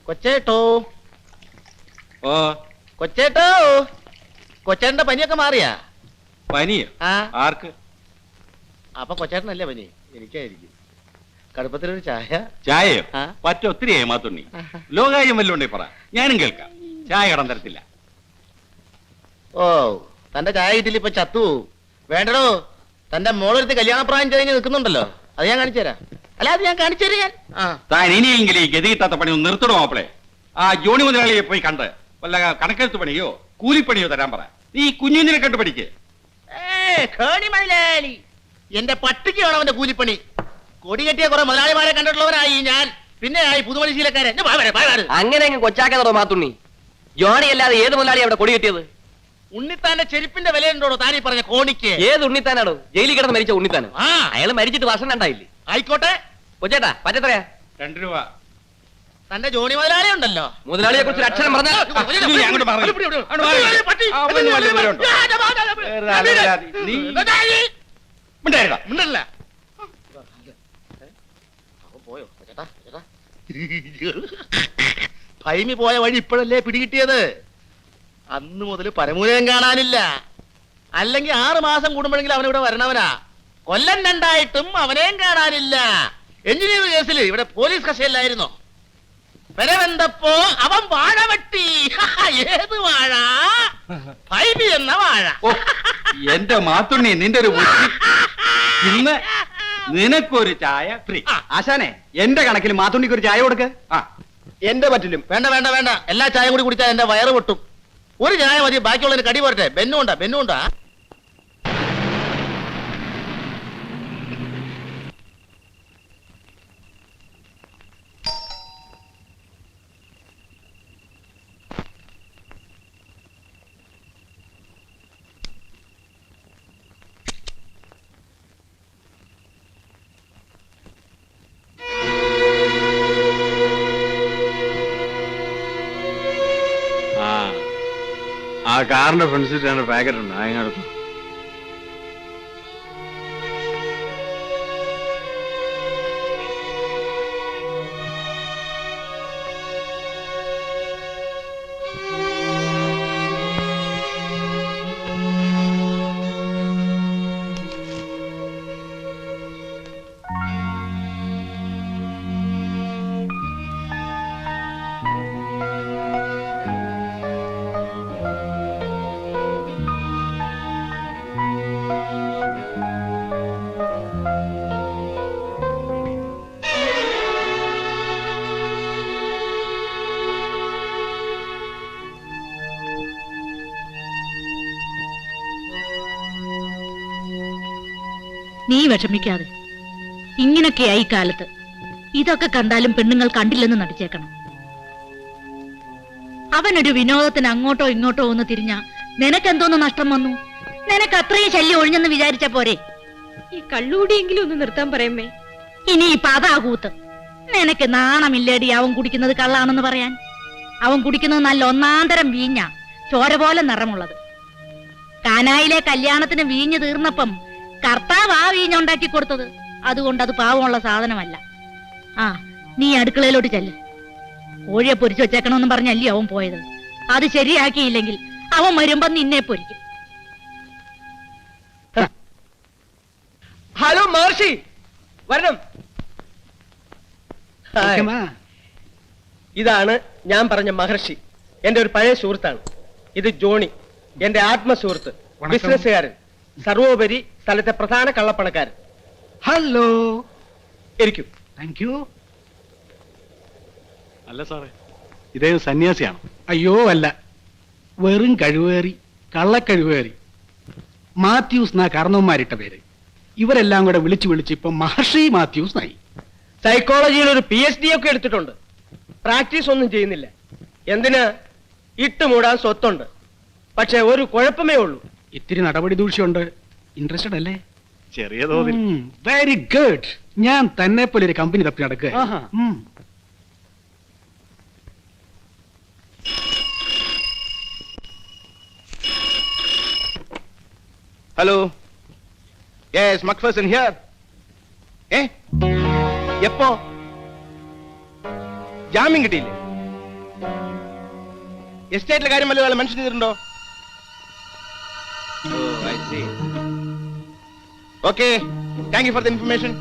കൊച്ചേട്ടോ ഓ കൊച്ചേട്ടോ കൊച്ചേട്ടന്റെ പനിയൊക്കെ മാറിയാ? പനിയോ? ആ ആർക്ക്? അപ്പൊ കൊച്ചേട്ടനല്ലേ പനി? എനിക്കായിരിക്കും. കടുപ്പത്തിലൊരു ചായ. ചായയോ? ആ. ഒത്തിരി ഏമാത്തുണ്ണി. ലോകാര്യം വല്ലതും ഉണ്ടേ പറ, ഞാനും കേൾക്കാം. ചായ കടം തരത്തില്ല. ഓ തന്റെ ചായ കിട്ടില്ല, ഇപ്പൊ ചത്തു. വേണ്ടടോ, തന്റെ മോളെടുത്ത് കല്യാണപ്രായം കഴിഞ്ഞ് നിൽക്കുന്നുണ്ടല്ലോ, അത് ഞാൻ കാണിച്ചു തരാം. അല്ല, അത് ഞാൻ കാണിച്ചു തരാം ഞാൻ. താൻ ഇനിയെങ്കിലും ഈ ഗതി കിട്ടാത്ത പണി ഒന്ന് നിർത്തണോ മാപ്പിളെ? ആ ജോണി മുതലാളിയെ പോയി കണ്ട് വല്ല കണക്കെഴുത്ത് പണിയോ കൂലിപ്പണിയോ തരാൻ പറ. നീ കുഞ്ഞിനെ കണ്ടു പഠിക്ക്. എന്റെ പട്ടിക്ക് വേണം അവന്റെ കൂലിപ്പണി. കൊടി കെട്ടിയ കുറെ മുതലാളിമാരെ കണ്ടിട്ടുള്ളവരായി ഞാൻ. പിന്നെ ആയി പുതുമണി ശീലക്കാരൻ. അങ്ങനെ കൊച്ചാക്കാതോ മാത്തുണ്ണി? ജോണി അല്ലാതെ ഏത് മുതലാളി അവിടെ കൊടി കെട്ടിയത്? ഉണ്ണിത്താന്റെ ചെരുപ്പിന്റെ വിലയുണ്ടോ താനീ പറഞ്ഞ കോണിക്ക്? ഏത് ഉണ്ണിത്താനാണോ? ജയിലിൽ കിടന്ന് മരിച്ച ഉണ്ണിത്താനോ? അയാൾ മരിച്ചിട്ട് വർഷം രണ്ടായില്ലേ? ആയിക്കോട്ടെ കൊച്ചേട്ടാ, പറ്റത്രയാ? 2 രൂപ. തന്റെ ജോണി മുതലാളി ഉണ്ടല്ലോ, മുതലാളിയെ കുറിച്ച് അക്ഷരം പറഞ്ഞാൽ പോയോ ചേട്ടാ? ചേട്ടാ ഭൈമി പോയ വഴി ഇപ്പോഴല്ലേ പിടികിട്ടിയത്. അന്ന് മുതൽ പരമൂലം കാണാനില്ല. അല്ലെങ്കിൽ 6 മാസം കൂടുമ്പോഴെങ്കിലും അവനിവിടെ വരണവനാ. കൊല്ലം 2 അവനെയും കാണാനില്ല. എഞ്ചിനീയർ കേസിൽ ഇവിടെ പോലീസ് കസ്റ്റഡിയിലായിരുന്നോ? വരവെന്തപ്പോ അവൻ വാഴ വെട്ടി. ഏത് വാഴ? ഭൈമി എന്ന വാഴ. എന്റെ മാത്തുണ്ണി, നിന്റെ ഒരു ബുദ്ധി. ഇന്ന് നിനക്കൊരു ചായ ഫ്രീ. ആശാനെ, എന്റെ കണക്കിൽ മാത്തുണ്ണിക്ക് ഒരു ചായ കൊടുക്ക. എന്റെ പറ്റിലും വേണ്ട വേണ്ട വേണ്ട. എല്ലാ ചായ കൂടി കുടിച്ചാൽ എന്റെ വയറ് പൊട്ടും. ഒരു ചായ മതി, ബാക്കിയുള്ളതിന് കടി പോരട്ടെ. ബെന്നുണ്ടാ ബെന്നുണ്ടാ. ആ കാറിന്റെ ഫ്രണ്ട് സീറ്റ് പാക്കറ്റ് ഉണ്ട്, അതിനടുത്ത്. നീ വിഷമിക്കാതെ. ഇങ്ങനൊക്കെയായി കാലത്ത്. ഇതൊക്കെ കണ്ടാലും പെണ്ണുങ്ങൾ കണ്ടില്ലെന്ന് നടിച്ചേക്കണം. അവനൊരു വിനോദത്തിന് അങ്ങോട്ടോ ഇങ്ങോട്ടോ ഒന്ന് തിരിഞ്ഞ നിനക്കെന്തോന്ന് നഷ്ടം വന്നു? നിനക്ക് അത്രയും ശല്യം ഒഴിഞ്ഞെന്ന് വിചാരിച്ച പോരെ? ഈ കള്ളുകൂടിയെങ്കിലും ഒന്ന് നിർത്താൻ പറയുമേ. ഇനി ഇപ്പൊ അതാ കൂത്ത്. നിനക്ക് നാണമില്ലേടി അവൻ കുടിക്കുന്നത് കള്ളാണെന്ന് പറയാൻ? അവൻ കുടിക്കുന്നത് നല്ല ഒന്നാന്തരം വീഞ്ഞ, ചോര പോലെ നിറമുള്ളത്. കാനായിലെ കല്യാണത്തിന് വീഞ്ഞ് തീർന്നപ്പം കർത്താവ് ആ വീഞ്ഞുണ്ടാക്കി കൊടുത്തത്. അതുകൊണ്ട് അത് പാവമുള്ള സാധനമല്ല. ആ, നീ അടുക്കളയിലോട്ട് ചെല്ല്. കോഴിയെ പൊരിച്ചു വെച്ചേക്കണമെന്ന് പറഞ്ഞല്ലേ അവൻ പോയത്. അത് ശരിയാക്കിയില്ലെങ്കിൽ അവൻ വരുമ്പോ നിന്നെ പൊരിക്കും. ഹലോ മഹർഷി, വരണം. ഇതാണ് ഞാൻ പറഞ്ഞ മഹർഷി. എന്റെ ഒരു പഴയ സുഹൃത്താണ്. ഇത് ജോണി, എന്റെ ആത്മസുഹൃത്ത്, ബിസിനസ്സുകാരൻ, സർവോപരി സ്ഥലത്തെ പ്രധാന കള്ളപ്പണക്കാരൻ. ഹലോ, ഇരിക്കും. Thank you. അല്ല സാറേ, ഇതേ സന്യാസിയാണോ? അയ്യോ അല്ല, വെറും കഴിവേറി, കള്ളക്കഴിവേറി. മാത്യൂസ് എന്നാ കാരണവന്മാരിട്ട പേര്. ഇവരെല്ലാം കൂടെ വിളിച്ചു വിളിച്ച് ഇപ്പൊ മഹർഷി മാത്യൂസ് ആയി. സൈക്കോളജിയിൽ ഒരു PhD ഒക്കെ എടുത്തിട്ടുണ്ട്. പ്രാക്ടീസ് ഒന്നും ചെയ്യുന്നില്ല. എന്തിനാ? ഇട്ടുമൂടാൻ സ്വത്തുണ്ട്. പക്ഷെ ഒരു കുഴപ്പമേ ഉള്ളൂ, ഇത്തിരി നടപടി ദൂഷ്യമുണ്ട്. ഇൻട്രസ്റ്റഡ് അല്ലേ? ചെറിയ തോതിൽ. Very good. ഞാൻ തന്നെ പോലെ ഒരു കമ്പനി തപ്പി നടക്കുക. Hello, yes McPherson here. എപ്പോ? ജാമ്യം കിട്ടിയില്ലേ? എസ്റ്റേറ്റിലെ കാര്യം വല്ലതും മെൻഷൻ ചെയ്തിട്ടുണ്ടോ? Okay, thank you for the information.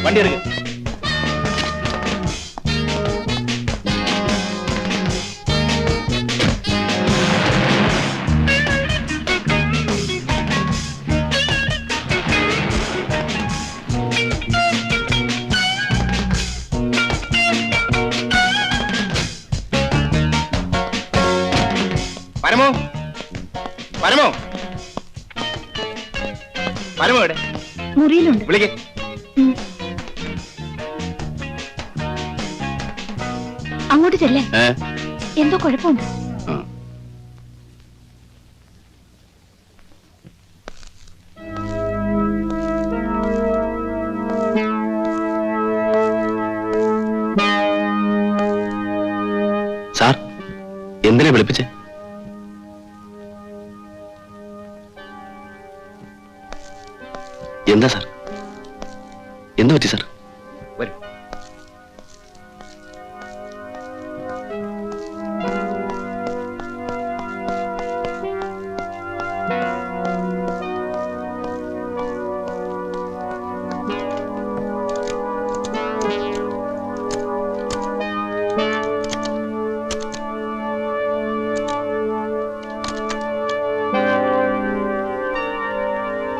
വണ്ടി എടുക്ക്. പരമോ, പരമോ, പരമോ എവിടെ? മുറിയിലുണ്ട്. വിളിക്കേ. അങ്ങോട്ട് ചെല്ലേ. എന്തോ കുഴപ്പമുണ്ട്. സാർ, എന്തിനാ വിളിപ്പിച്ചേ? എന്താ സാർ? എന്ത് പറ്റി സാർ? വരൂ.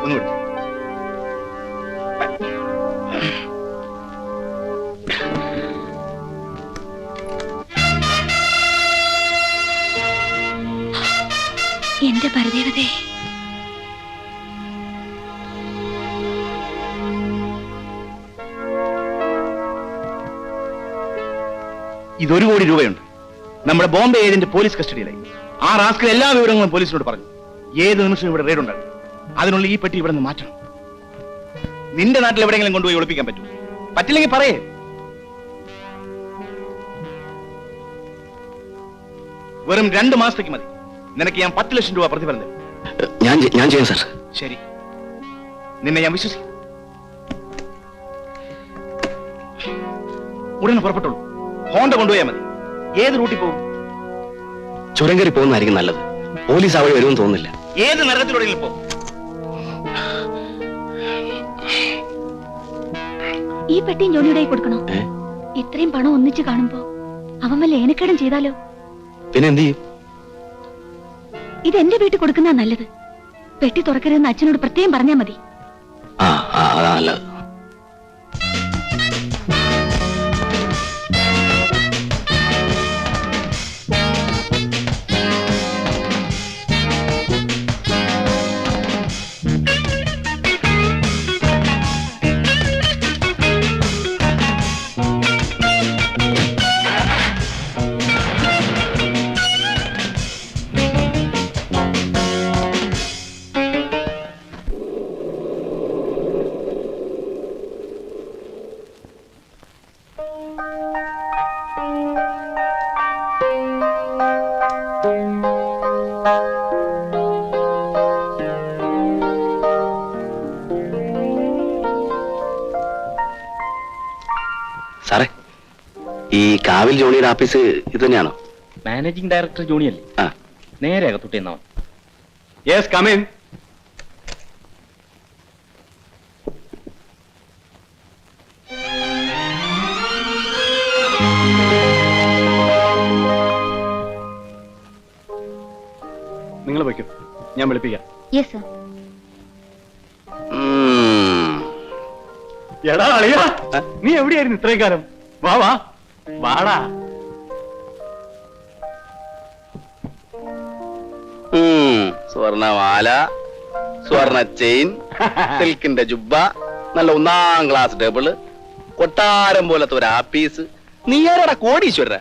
ഒന്നുകൂടി. എന്റെ പരദേവതേ, ഇത് 1 കോടി രൂപയുണ്ട്. നമ്മുടെ ബോംബെ ഏജന്റ് പോലീസ് കസ്റ്റഡിയിലായി. ആ റാസ്കൽ എല്ലാ വിവരങ്ങളും പോലീസിനോട് പറഞ്ഞു. ഏത് നിമിഷം ഇവിടെ റെയ്ഡ് ഉണ്ടാകും. അതിനുള്ള ഈ പെട്ടി ഇവിടെ നിന്ന് മാറ്റണം. നിന്റെ നാട്ടിൽ എവിടെയെങ്കിലും കൊണ്ടുപോയി ഒളിപ്പിക്കാൻ പറ്റും. പറ്റില്ലെങ്കിൽ പറയേ. വെറും 2 മാസത്തേക്ക് മതി. നിനക്ക് ഞാൻ 10 ലക്ഷം രൂപ പ്രതിഫലം തരും. ഞാൻ ചെയ്യാം സാർ. ശരി, നിന്നെ ഞാൻ വിശ്വസിക്കും. ഉടനെ പുറപ്പെട്ടോളൂ. ഹോണ്ട കൊണ്ടുപോയാൽ മതി. ഏത് റൂട്ടിൽ പോകും? ചുരം കയറി പോകുന്നതായിരിക്കും നല്ലത്. പോലീസ് അവിടെ വരുമെന്ന് തോന്നുന്നില്ല. ഏത് നരകത്തിലൂടെയും പോകും. ഈ പെട്ടിയും ജോണിയുടെ കൊടുക്കണോ? ഇത്രയും പണം ഒന്നിച്ച് കാണുമ്പോ അവൻ വല്ല ഏനക്കേടും ചെയ്താലോ? പിന്നെ എന്ത് ചെയ്യും? ഇത് എന്റെ വീട്ടിൽ കൊടുക്കുന്ന നല്ലത്. പെട്ടി തുറക്കരുതെന്ന് അച്ഛനോട് പ്രത്യേകം പറഞ്ഞാൽ മതി. അതാ നല്ലത്. സാറേ, ഈ കാവിൽ ജോണിയുടെ ഓഫീസ് ഇത് തന്നെയാണോ? മാനേജിംഗ് ഡയറക്ടർ ജോണിയല്ലേ? ആ, നേരെ അകത്തോട്ട് എന്നാ. Yes, come in. നിങ്ങൾ വയ്ക്കും, ഞാൻ വിളിപ്പിക്കാം. Yes sir. എടാ അളിയ, നീ എവിടെയായിരുന്നു ഇത്രയും കാലം? വാ വാ വാടാ. സ്വർണമാല, സ്വർണ ചെയിൻ, സിൽക്കിന്റെ ജുബ്ബ, നല്ല 1ാം ക്ലാസ് ടേബിള്, കൊട്ടാരം പോലത്തെ ഒരു ആപ്പീസ്. നീ ആരാടാ കോടീശ്വര?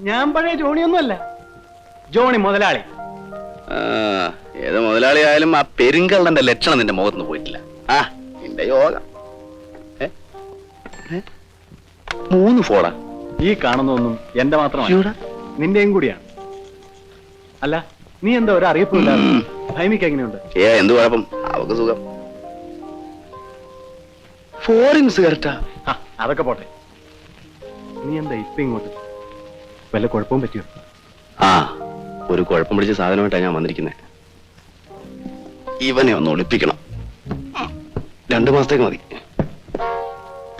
ഞാൻ പഴയ ജോണിയൊന്നുമല്ല, ജോണി മുതലാളി. ഏത് മുതലാളി ആയാലും ആ പെരുങ്കള്ളന്റെ ലക്ഷണം നിന്റെ മുഖത്തുനിന്ന് പോയിട്ടില്ല. ആ, നിന്റെ യോഗം. 3 ഫോളാ ഈ കാണുന്നതൊന്നും എന്റെ മാത്രമാണ്, നിന്റെയും കൂടിയാണ്. അല്ല, നീ എന്താ ഒരു അറിയിപ്പില്ല? ഭൈമിക്ക് എങ്ങനെയുണ്ട്? എന്ത് കുഴപ്പം? അവക്ക് സുഖം. ഫോറിൻ സിഗരറ്റാ? അതൊക്കെ പോട്ടെ. നീ എന്താ ഇപ്പൊ ഇങ്ങോട്ട്? വല്ല കുഴപ്പവും പറ്റിയോ? ആ, ഒരു കുഴപ്പം പിടിച്ച സാധനമായിട്ടാണ് ഞാൻ വന്നിരിക്കുന്നത്. ഇവനെ ഒന്ന് ഒളിപ്പിക്കണം. 2 മാസത്തേക്ക് മതി.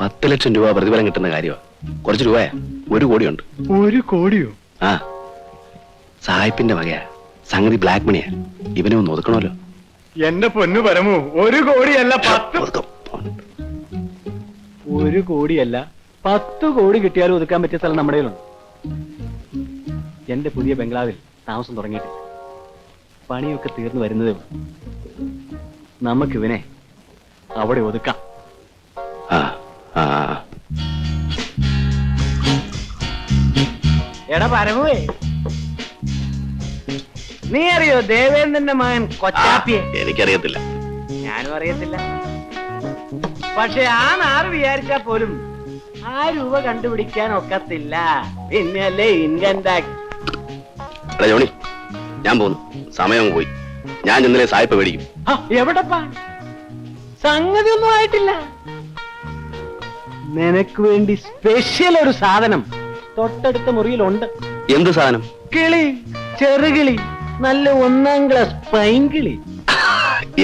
10 ലക്ഷം രൂപ പ്രതിഫലം കിട്ടുന്ന കാര്യമാണ്. കുറച്ച് രൂപയാ, 1 കോടിയുണ്ട്. 1 കോടിയോ? ആ, സായിപ്പിന്റെ വകയാ. സംഗതി ബ്ലാക്ക് മണിയാ. ഇവനെ ഒന്ന് ഒതുക്കണമല്ലോ. എന്റെ പൊന്നു പരമു, 1 കോടിയല്ല 10. ഒതുക്കം. 1 കോടിയല്ല 10 കോടി കിട്ടിയാലും ഒതുക്കാൻ പറ്റിയ സ്ഥലം നമ്മുടെ കയ്യിലുണ്ട്. എന്റെ പുതിയ ബംഗ്ലാവിൽ താമസം തുടങ്ങിയിട്ട് പണിയൊക്കെ തീർന്നു വരുന്നതേ ഉള്ളൂ. നമുക്കിവനെ അവിടെ ഒതുക്കാം. ആ ആ എടാ പരമുവേ, നീ അറിയോ ദേവേന്ദ്രന്റെ മകൻ കൊച്ചാപ്പിയെ? എനിക്കറിയത്തില്ല. ഞാനും അറിയത്തില്ല. പക്ഷെ ആ നാറ് വിചാരിച്ചാ പോലും ആ രൂപ കണ്ടുപിടിക്കാൻ ഒക്കത്തില്ല. പിന്നെയല്ലേ ഇൻകം ടാക്സ്. എടാ ജോണി, ഞാൻ പോന്നു. സമയം അങ്ങ് പോയി. ഞാൻ ഇന്നലെ സായിപ്പ് മേടിക്കും. എവിടെപ്പാ? സംഗതി ഒന്നും ആയിട്ടില്ല. നിനക്ക് വേണ്ടി സ്പെഷ്യൽ ഒരു സാധനം തൊട്ടടുത്ത മുറിയിലുണ്ട്. എന്ത് സാധനം? കിളി, ചെറുകിളി, നല്ല 1ാം ക്ലാസ് പൈങ്കിളി.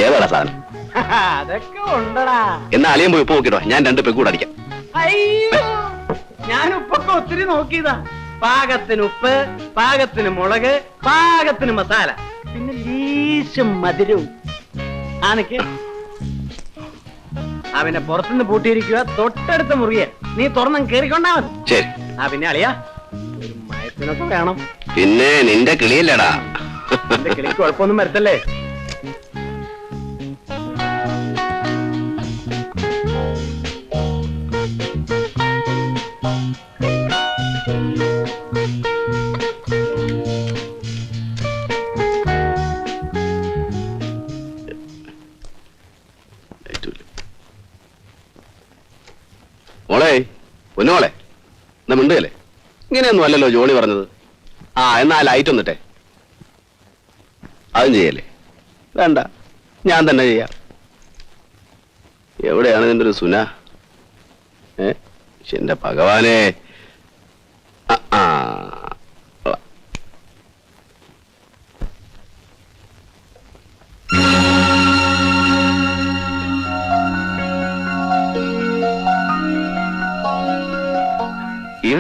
ഏതാടാ സാധനം? അതൊക്കെ ഉണ്ടടാ. എന്നാ അളിയൻ പോയി ഉപ്പ് നോക്കിട്ടോ, ഞാൻ 2 പെഗ് കൂടെ അടിക്കാം. അയ്യോ, ഞാൻ ഉപ്പൊക്കെ ഒത്തിരി നോക്കിയതാ. പാകത്തിന് ഉപ്പ്, പാകത്തിന് മുളക്, പാകത്തിന് മസാല, പിന്നെ ലേശം മധുരവും. ആനക്ക് അവനെ പുറത്തുനിന്ന് പൂട്ടിയിരിക്കുക. തൊട്ടടുത്ത മുറിയെ നീ തുറന്നും കേറിക്കൊണ്ടാ മതി. ശരി. പിന്നെ അളിയാ, ഒരു മയത്തിനൊക്കെ വേണം. പിന്നെ നിന്റെ കിളിയല്ലടാ. എന്റെ കിളിക്ക് കുഴപ്പമൊന്നും വരത്തല്ലേ? മോളെ, പൊന്നുമോളെ, എന്നാ മിണ്ടുകല്ലേ? ഇങ്ങനെയൊന്നും അല്ലല്ലോ ജോണി പറഞ്ഞത്. ആ, എന്നാ ലൈറ്റ് ഒന്നിട്ടെ. അതും ചെയ്യല്ലേ? വേണ്ട, ഞാൻ തന്നെ ചെയ്യാം. എവിടെയാണ് നിന്റെ ഒരു സുന? എന്റെ ഭഗവാനെ.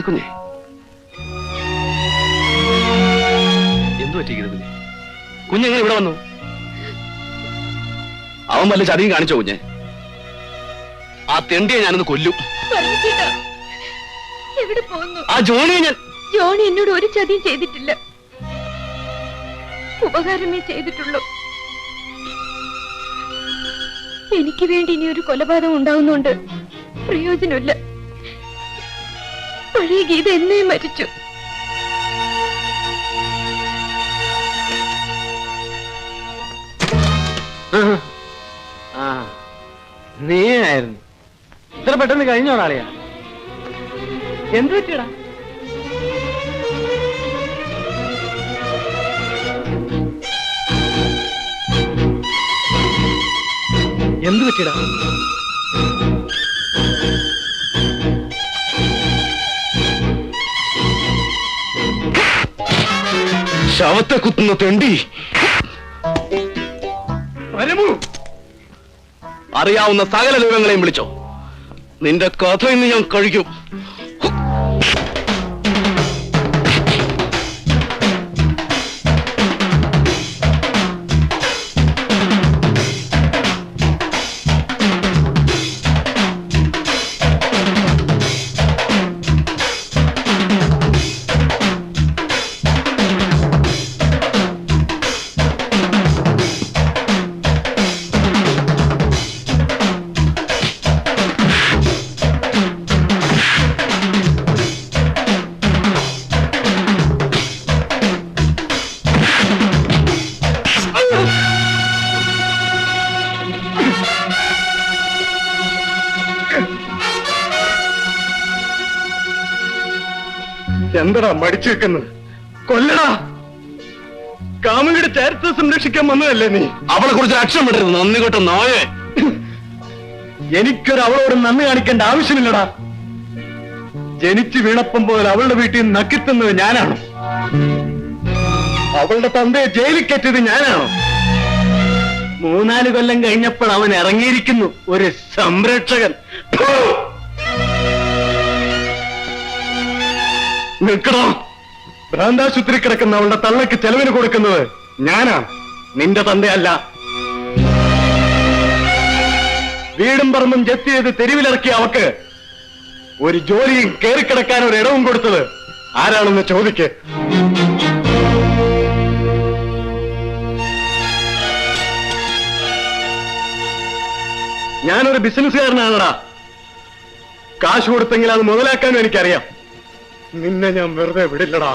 കുഞ്ഞെ, എന്തു പറ്റിയിരിക്കുന്നു കുഞ്ഞെ? കുഞ്ഞെങ്ങനെ ഇവിടെ വന്നു? അവൻ വല്ല ചതിയും കാണിച്ചോ കുഞ്ഞെ? ആ തെണ്ടിയെ ഞാനൊന്ന് കൊല്ലും. എവിടെ പോകുന്നു? ആ ജോണിയെ ഞാൻ... ജോണി എന്നോട് ഒരു ചതിയും ചെയ്തിട്ടില്ല. ഉപകാരമേ ചെയ്തിട്ടുള്ളൂ. എനിക്ക് വേണ്ടി ഇനി ഒരു കൊലപാതകം ഉണ്ടാവുന്നുണ്ട്. പ്രയോജനമില്ല. പഴയ ഗീത എന്നേ മരിച്ചു. നീ ആയിരുന്നു ഇത്ര പെട്ടെന്ന് കഴിഞ്ഞോളാളിയാ? എന്തു പറ്റിയടാ? എന്തു പറ്റിയടാ? ശവത്തെ കുത്തുന്ന തെണ്ടി. അറിയാവുന്ന സകല ദൈവങ്ങളെയും വിളിച്ചോ. നിന്റെ കഥ ഇന്ന് ഞാൻ കഴിക്കും. എന്തടാ മടിച്ചു വെക്കുന്നത്? കൊല്ലടാ. കാമുകിയുടെ ചരിത്രം സംരക്ഷിക്കാൻ വന്നതല്ലേ നീ? അവളെ കുറിച്ച് അക്ഷരം വിടരുത്, നന്ദി കേട്ടോ നോയെ. എനിക്കൊരു അവളോട് നന്ദി കാണിക്കേണ്ട ആവശ്യമില്ലടാ. ജനിച്ചു വീണപ്പം പോലെ അവളുടെ വീട്ടിൽ നിന്ന് നക്കിത്തുന്നത് ഞാനാണോ? അവളുടെ തന്തയെ ജയിലിൽ കയറ്റിയത് ഞാനാണോ? 3-4 കൊല്ലം കഴിഞ്ഞപ്പോൾ അവൻ ഇറങ്ങിയിരിക്കുന്നു ഒരു സംരക്ഷകൻ. നിൽക്കണോ? ഭ്രാന്താശുപത്രി കിടക്കുന്ന അവളുടെ തള്ളക്ക് ചെലവിന് കൊടുക്കുന്നത് ഞാനാണ്, നിന്റെ തന്തയല്ല. വീടും പറമ്പും ജപ്തി ചെയ്ത് തെരുവിലിറക്കിയ അവക്ക് ഒരു ജോലിയും കയറിക്കിടക്കാൻ ഒരു ഇടവും കൊടുത്തത് ആരാണെന്ന് ചോദിക്ക്. ഞാനൊരു ബിസിനസ്സുകാരനാണടാ. കാശ് കൊടുത്തെങ്കിൽ അത് മുതലാക്കാനും എനിക്കറിയാം. നിന്നെ ഞാൻ വെറുതെ വിടില്ലടാ.